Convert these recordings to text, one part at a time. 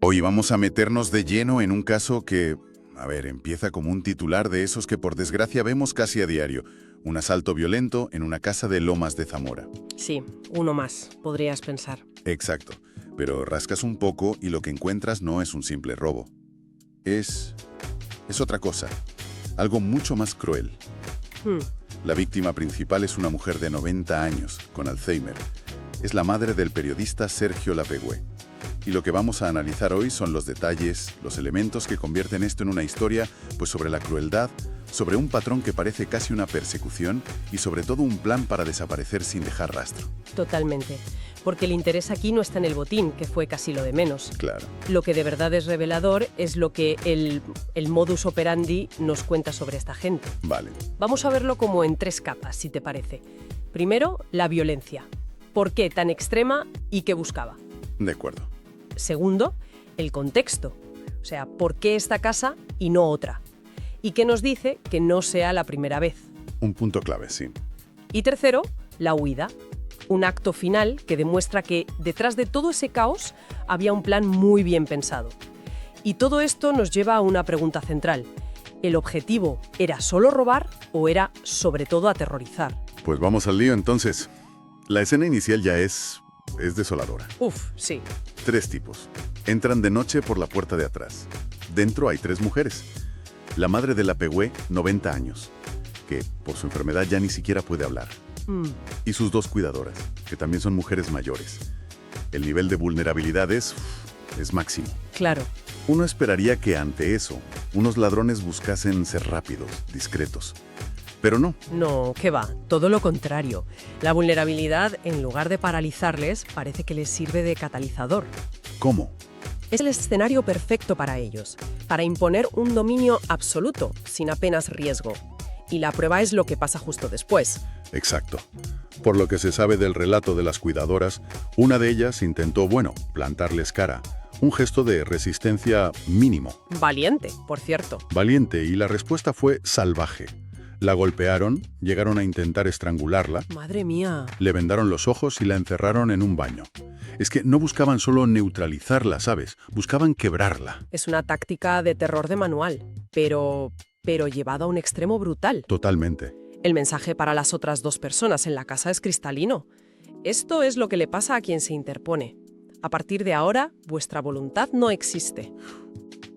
Hoy vamos a meternos de lleno en un caso que, empieza como un titular de esos que por desgracia vemos casi a diario. Un asalto violento en una casa de Lomas de Zamora. Sí, uno más, podrías pensar. Exacto. Pero rascas un poco y lo que encuentras no es un simple robo. Es otra cosa. Algo mucho más cruel. La víctima principal es una mujer de 90 años, con Alzheimer. Es la madre del periodista Sergio Lapegüe. Y lo que vamos a analizar hoy son los detalles, los elementos que convierten esto en una historia, pues sobre la crueldad, sobre un patrón que parece casi una persecución y sobre todo un plan para desaparecer sin dejar rastro. Totalmente. Porque el interés aquí no está en el botín, que fue casi lo de menos. Claro. Lo que de verdad es revelador es lo que el modus operandi nos cuenta sobre esta gente. Vale. Vamos a verlo como en 3 capas, si te parece. Primero, la violencia. ¿Por qué tan extrema y qué buscaba? De acuerdo. Segundo, el contexto. O sea, ¿por qué esta casa y no otra? ¿Y qué nos dice que no sea la primera vez? Un punto clave, sí. Y tercero, la huida. Un acto final que demuestra que detrás de todo ese caos había un plan muy bien pensado. Y todo esto nos lleva a una pregunta central. ¿El objetivo era solo robar o era sobre todo aterrorizar? Pues vamos al lío entonces. La escena inicial ya es desoladora. Sí. 3 tipos. Entran de noche por la puerta de atrás. Dentro hay 3 mujeres. La madre de Lapegüe, 90 años, que por su enfermedad ya ni siquiera puede hablar. Y sus 2 cuidadoras, que también son mujeres mayores. El nivel de vulnerabilidad es máximo. Claro. Uno esperaría que ante eso, unos ladrones buscasen ser rápidos, discretos. Pero no. No, ¿qué va? Todo lo contrario. La vulnerabilidad, en lugar de paralizarles, parece que les sirve de catalizador. ¿Cómo? Es el escenario perfecto para ellos, para imponer un dominio absoluto, sin apenas riesgo. Y la prueba es lo que pasa justo después. Exacto. Por lo que se sabe del relato de las cuidadoras, una de ellas intentó, plantarles cara. Un gesto de resistencia mínimo. Valiente, por cierto. Valiente, y la respuesta fue salvaje. La golpearon, llegaron a intentar estrangularla. Madre mía. Le vendaron los ojos y la encerraron en un baño. Es que no buscaban solo neutralizarla, ¿sabes? Buscaban quebrarla. Es una táctica de terror de manual, pero llevada a un extremo brutal. Totalmente. El mensaje para las otras 2 personas en la casa es cristalino. Esto es lo que le pasa a quien se interpone. A partir de ahora, vuestra voluntad no existe.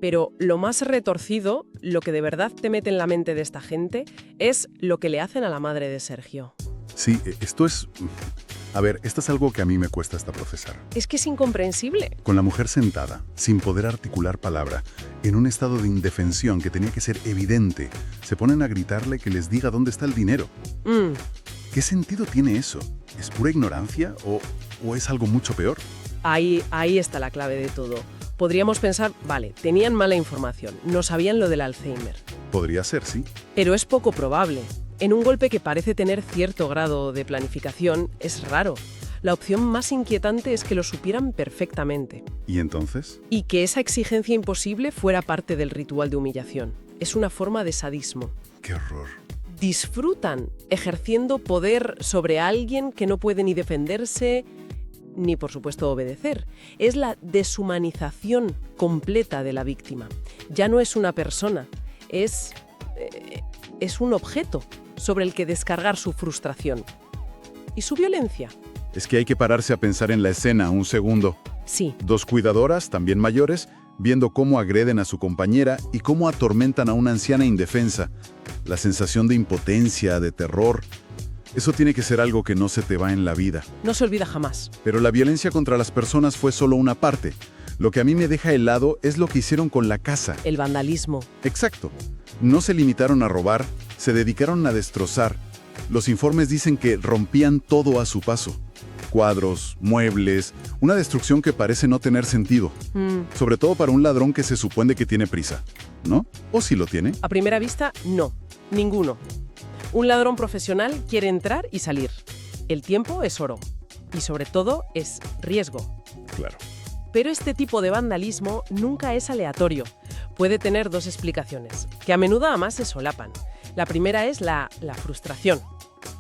Pero lo más retorcido, lo que de verdad te mete en la mente de esta gente, es lo que le hacen a la madre de Sergio. Sí, esto es... esto es algo que a mí me cuesta hasta procesar. Es que es incomprensible. Con la mujer sentada, sin poder articular palabra, en un estado de indefensión que tenía que ser evidente, se ponen a gritarle que les diga dónde está el dinero. ¿Qué sentido tiene eso? ¿Es pura ignorancia o es algo mucho peor? Ahí está la clave de todo. Podríamos pensar, vale, tenían mala información, no sabían lo del Alzheimer. Podría ser, sí. Pero es poco probable. En un golpe que parece tener cierto grado de planificación, es raro. La opción más inquietante es que lo supieran perfectamente. ¿Y entonces? Y que esa exigencia imposible fuera parte del ritual de humillación. Es una forma de sadismo. ¡Qué horror! Disfrutan ejerciendo poder sobre alguien que no puede ni defenderse, ni por supuesto obedecer. Es la deshumanización completa de la víctima. Ya no es una persona, es un objeto sobre el que descargar su frustración. ¿Y su violencia? Es que hay que pararse a pensar en la escena un segundo. Sí. 2 cuidadoras, también mayores, viendo cómo agreden a su compañera y cómo atormentan a una anciana indefensa. La sensación de impotencia, de terror. Eso tiene que ser algo que no se te va en la vida. No se olvida jamás. Pero la violencia contra las personas fue solo una parte. Lo que a mí me deja helado es lo que hicieron con la casa. El vandalismo. Exacto. No se limitaron a robar, se dedicaron a destrozar. Los informes dicen que rompían todo a su paso. Cuadros, muebles, una destrucción que parece no tener sentido. Sobre todo para un ladrón que se supone que tiene prisa, ¿no? ¿O sí lo tiene? A primera vista, no. Ninguno. Un ladrón profesional quiere entrar y salir. El tiempo es oro. Y sobre todo es riesgo. Claro. Pero este tipo de vandalismo nunca es aleatorio. Puede tener 2 explicaciones, que a menudo además se solapan. La primera es la frustración.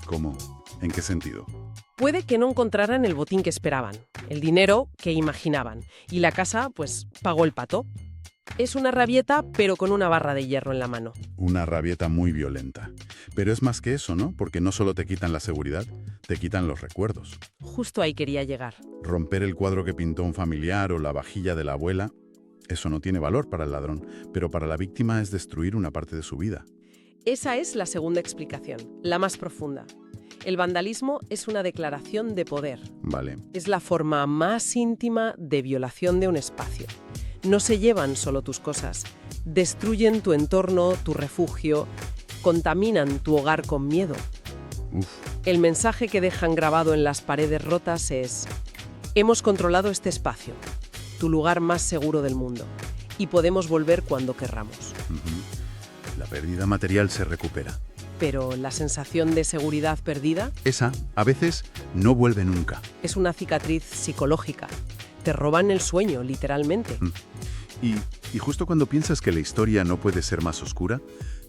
¿Cómo? ¿En qué sentido? Puede que no encontraran el botín que esperaban, el dinero que imaginaban, y la casa, pues, pagó el pato. Es una rabieta, pero con una barra de hierro en la mano. Una rabieta muy violenta. Pero es más que eso, ¿no? Porque no solo te quitan la seguridad, te quitan los recuerdos. Justo ahí quería llegar. Romper el cuadro que pintó un familiar o la vajilla de la abuela, eso no tiene valor para el ladrón, pero para la víctima es destruir una parte de su vida. Esa es la segunda explicación, la más profunda. El vandalismo es una declaración de poder. Vale. Es la forma más íntima de violación de un espacio. No se llevan solo tus cosas, destruyen tu entorno, tu refugio, contaminan tu hogar con miedo. Uf. El mensaje que dejan grabado en las paredes rotas es: hemos controlado este espacio, tu lugar más seguro del mundo, y podemos volver cuando querramos. La pérdida material se recupera. Pero la sensación de seguridad perdida Esa, a veces, no vuelve nunca. es una cicatriz psicológica. Te roban el sueño, literalmente. Y justo cuando piensas que la historia no puede ser más oscura,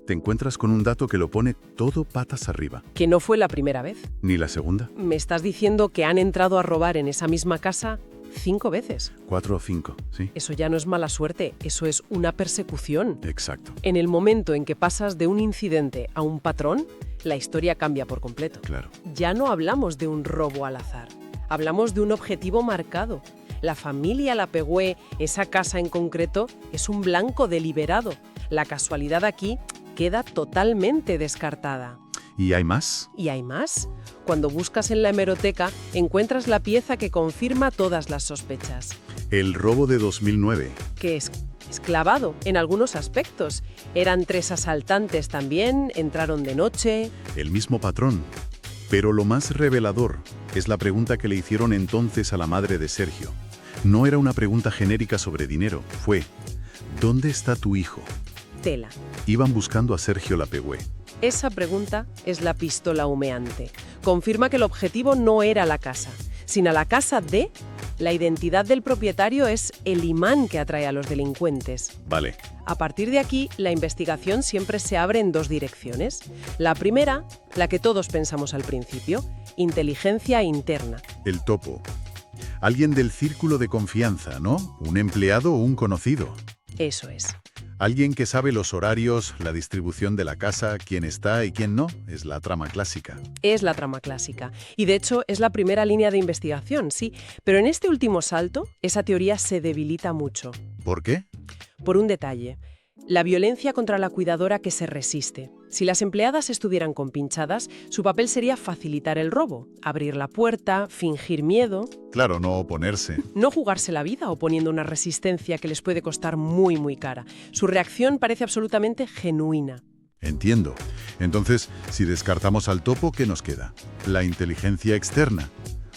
te encuentras con un dato que lo pone todo patas arriba. Que no fue la primera vez. Ni la segunda, Me estás diciendo que han entrado a robar en esa misma casa 5 veces. 4 o 5, ¿sí? Eso ya no es mala suerte, eso es una persecución. Exacto, En el momento en que pasas de un incidente a un patrón, la historia cambia por completo. claro. Ya no hablamos de un robo al azar, hablamos de un objetivo marcado. La familia Lapegüe, esa casa en concreto, es un blanco deliberado. La casualidad aquí queda totalmente descartada. ¿Y hay más? ¿Y hay más? Cuando buscas en la hemeroteca, encuentras la pieza que confirma todas las sospechas. El robo de 2009. Que es clavado en algunos aspectos. Eran 3 asaltantes también, entraron de noche. El mismo patrón. Pero lo más revelador es la pregunta que le hicieron entonces a la madre de Sergio. No era una pregunta genérica sobre dinero, fue: ¿dónde está tu hijo? Tela. Iban buscando a Sergio Lapegüe. Esa pregunta es la pistola humeante. Confirma que el objetivo no era la casa, sino la casa de... La identidad del propietario es el imán que atrae a los delincuentes. Vale, A partir de aquí, la investigación siempre se abre en 2 direcciones. La primera, la que todos pensamos al principio, inteligencia interna. el topo. Alguien del círculo de confianza, ¿no? Un empleado o un conocido. Eso es. Alguien que sabe los horarios, la distribución de la casa, quién está y quién no. Es la trama clásica. Es la trama clásica. Y de hecho es la primera línea de investigación, sí. Pero en este último salto, esa teoría se debilita mucho. ¿Por qué? Por un detalle. La violencia contra la cuidadora que se resiste. Si las empleadas estuvieran compinchadas, su papel sería facilitar el robo, abrir la puerta, fingir miedo, Claro, no oponerse. no jugarse la vida oponiendo una resistencia que les puede costar muy, muy cara. Su reacción parece absolutamente genuina. Entiendo. Entonces, si descartamos al topo, ¿qué nos queda? La inteligencia externa.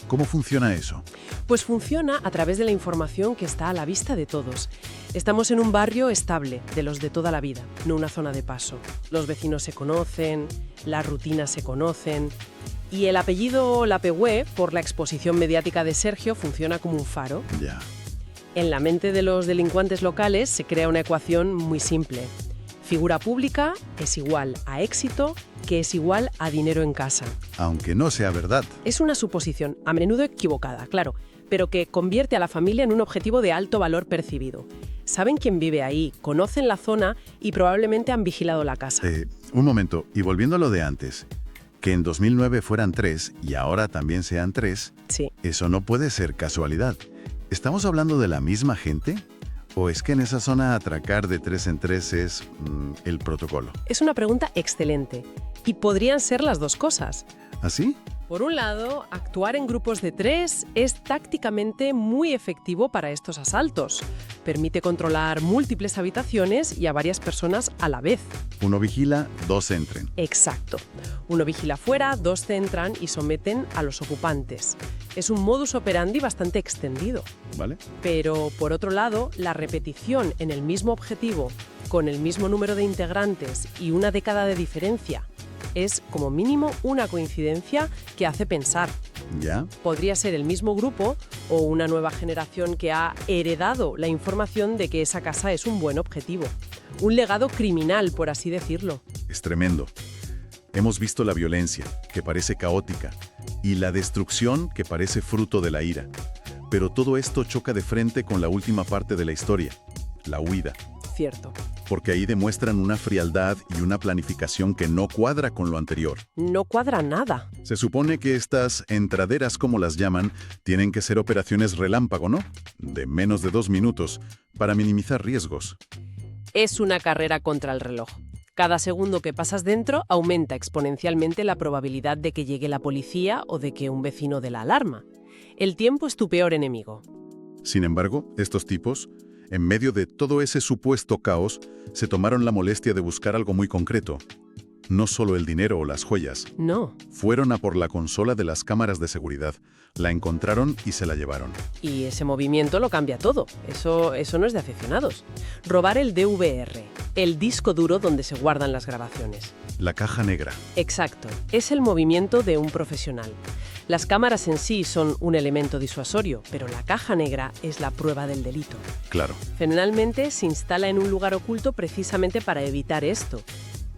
¿Cómo funciona eso? Pues funciona a través de la información que está a la vista de todos. Estamos en un barrio estable, de los de toda la vida, no una zona de paso. Los vecinos se conocen, las rutinas se conocen. Y el apellido Lapegüe, por la exposición mediática de Sergio, funciona como un faro. Ya. En la mente de los delincuentes locales se crea una ecuación muy simple. Figura pública es igual a éxito, que es igual a dinero en casa. Aunque no sea verdad. Es una suposición, a menudo equivocada, claro, pero que convierte a la familia en un objetivo de alto valor percibido. Saben quién vive ahí, conocen la zona y probablemente han vigilado la casa. Un momento, y volviendo a lo de antes, que en 2009 fueran 3 y ahora también sean 3, Sí. eso no puede ser casualidad. ¿Estamos hablando de la misma gente? ¿O es que en esa zona atracar de 3 en 3 es el protocolo? Es una pregunta excelente. Y podrían ser las dos cosas. ¿Así? Por un lado, actuar en grupos de 3 es tácticamente muy efectivo para estos asaltos. Permite controlar múltiples habitaciones y a varias personas a la vez. Uno vigila, 2 entren. Exacto. Uno vigila fuera, 2 entran y someten a los ocupantes. Es un modus operandi bastante extendido. ¿Vale? Pero, por otro lado, la repetición en el mismo objetivo, con el mismo número de integrantes y una década de diferencia, es, como mínimo, una coincidencia que hace pensar. ¿Ya? Podría ser el mismo grupo o una nueva generación que ha heredado la información de que esa casa es un buen objetivo. Un legado criminal, por así decirlo. Es tremendo. Hemos visto la violencia, que parece caótica, y la destrucción, que parece fruto de la ira. Pero todo esto choca de frente con la última parte de la historia, la huida. Cierto. Porque ahí demuestran una frialdad y una planificación que no cuadra con lo anterior. No cuadra nada. Se supone que estas entraderas, como las llaman, tienen que ser operaciones relámpago, ¿no? De menos de 2 minutos, para minimizar riesgos. Es una carrera contra el reloj. Cada segundo que pasas dentro aumenta exponencialmente la probabilidad de que llegue la policía o de que un vecino dé la alarma. El tiempo es tu peor enemigo. Sin embargo, estos tipos, en medio de todo ese supuesto caos, se tomaron la molestia de buscar algo muy concreto. No solo el dinero o las joyas. No. Fueron a por la consola de las cámaras de seguridad. La encontraron y se la llevaron. Y ese movimiento lo cambia todo. Eso no es de aficionados. Robar el DVR, el disco duro donde se guardan las grabaciones. La caja negra. Exacto. Es el movimiento de un profesional. Las cámaras en sí son un elemento disuasorio, pero la caja negra es la prueba del delito. Claro. Generalmente se instala en un lugar oculto precisamente para evitar esto.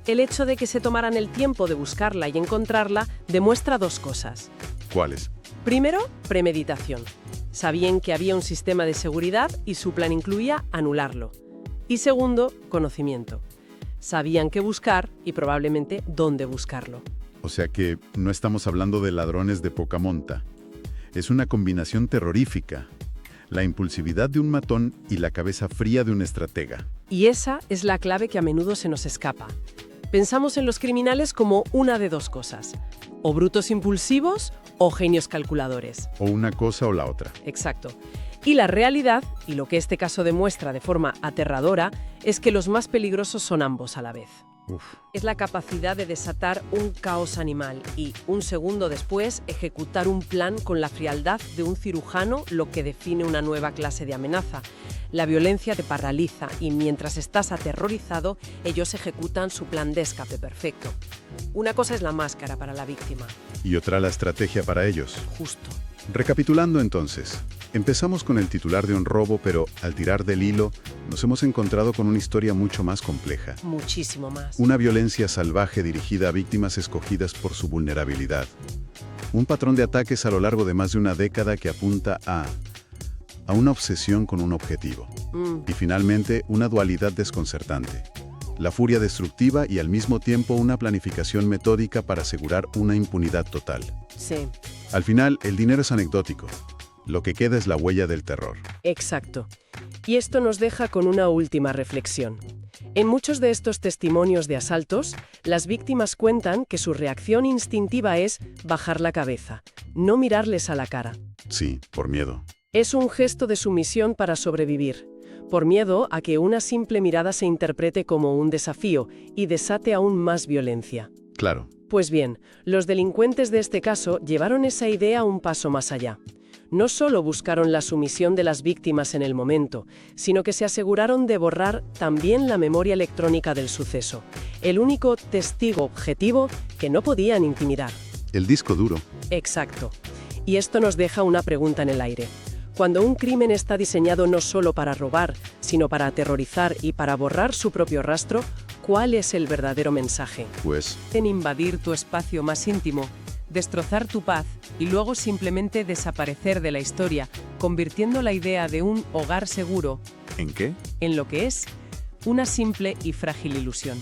El hecho de que se tomaran el tiempo de buscarla y encontrarla demuestra 2 cosas. ¿Cuáles? Primero, premeditación. Sabían que había un sistema de seguridad y su plan incluía anularlo. Y segundo, conocimiento. Sabían qué buscar y probablemente dónde buscarlo. O sea que no estamos hablando de ladrones de poca monta. Es una combinación terrorífica. La impulsividad de un matón y la cabeza fría de un estratega. Y esa es la clave que a menudo se nos escapa. Pensamos en los criminales como una de 2 cosas. O brutos impulsivos o genios calculadores. O una cosa o la otra. Exacto. Y la realidad, y lo que este caso demuestra de forma aterradora, es que los más peligrosos son ambos a la vez. Uf. Es la capacidad de desatar un caos animal y, un segundo después, ejecutar un plan con la frialdad de un cirujano, lo que define una nueva clase de amenaza. La violencia te paraliza y mientras estás aterrorizado, ellos ejecutan su plan de escape perfecto. Una cosa es la máscara para la víctima. Y otra la estrategia para ellos. Justo. Recapitulando entonces, empezamos con el titular de un robo, pero al tirar del hilo, nos hemos encontrado con una historia mucho más compleja. Muchísimo más. Una violencia salvaje dirigida a víctimas escogidas por su vulnerabilidad. Un patrón de ataques a lo largo de más de una década que apunta a una obsesión con un objetivo. Y finalmente, una dualidad desconcertante. La furia destructiva y al mismo tiempo una planificación metódica para asegurar una impunidad total. Sí. Al final, el dinero es anecdótico. Lo que queda es la huella del terror. Exacto. Y esto nos deja con una última reflexión. En muchos de estos testimonios de asaltos, las víctimas cuentan que su reacción instintiva es bajar la cabeza, no mirarles a la cara. Sí, por miedo. Es un gesto de sumisión para sobrevivir, por miedo a que una simple mirada se interprete como un desafío y desate aún más violencia. Claro. Pues bien, los delincuentes de este caso llevaron esa idea un paso más allá. No solo buscaron la sumisión de las víctimas en el momento, sino que se aseguraron de borrar también la memoria electrónica del suceso, el único testigo objetivo que no podían intimidar. El disco duro. Exacto. Y esto nos deja una pregunta en el aire. Cuando un crimen está diseñado no solo para robar, sino para aterrorizar y para borrar su propio rastro, ¿cuál es el verdadero mensaje? Pues, En invadir tu espacio más íntimo, destrozar tu paz y luego simplemente desaparecer de la historia, convirtiendo la idea de un hogar seguro ¿en qué? en lo que es una simple y frágil ilusión.